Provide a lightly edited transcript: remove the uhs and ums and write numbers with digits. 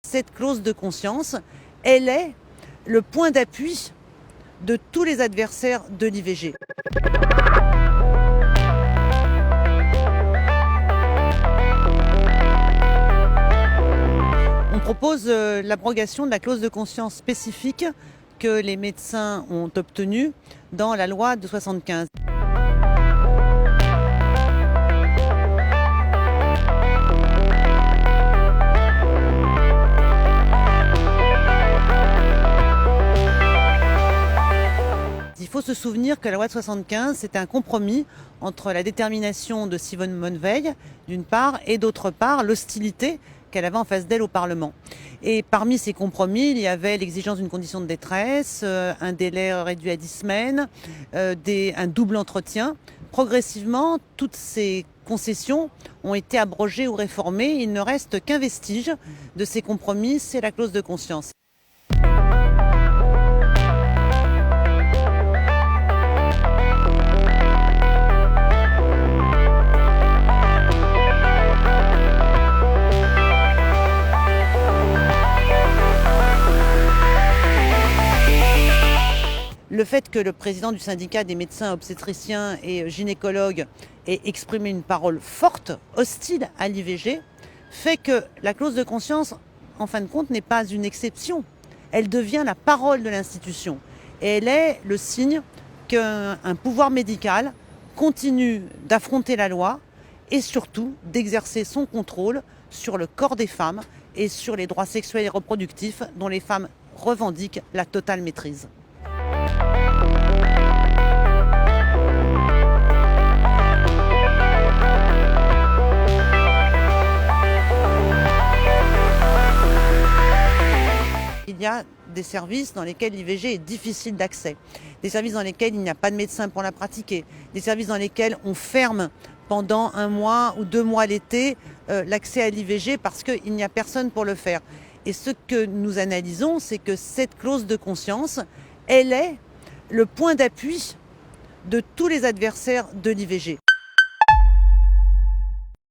Cette clause de conscience, elle est le point d'appui de tous les adversaires de l'IVG. On propose l'abrogation de la clause de conscience spécifique que les médecins ont obtenue dans la loi de 1975. Il faut se souvenir que la loi de 1975, c'était un compromis entre la détermination de Simone Veil, d'une part, et d'autre part, l'hostilité qu'elle avait en face d'elle au Parlement. Et parmi ces compromis, il y avait l'exigence d'une condition de détresse, un délai réduit à 10 semaines, un double entretien. Progressivement, toutes ces concessions ont été abrogées ou réformées. Il ne reste qu'un vestige de ces compromis, c'est la clause de conscience. Le fait que le président du syndicat des médecins obstétriciens et gynécologues ait exprimé une parole forte, hostile à l'IVG, fait que la clause de conscience, en fin de compte, n'est pas une exception. Elle devient la parole de l'institution. Et elle est le signe qu'un pouvoir médical continue d'affronter la loi et surtout d'exercer son contrôle sur le corps des femmes et sur les droits sexuels et reproductifs dont les femmes revendiquent la totale maîtrise. Il y a des services dans lesquels l'IVG est difficile d'accès, des services dans lesquels il n'y a pas de médecin pour la pratiquer, des services dans lesquels on ferme pendant 1 mois ou 2 mois l'été l'accès à l'IVG parce qu'il n'y a personne pour le faire. Et ce que nous analysons, c'est que cette clause de conscience, elle est le point d'appui de tous les adversaires de l'IVG.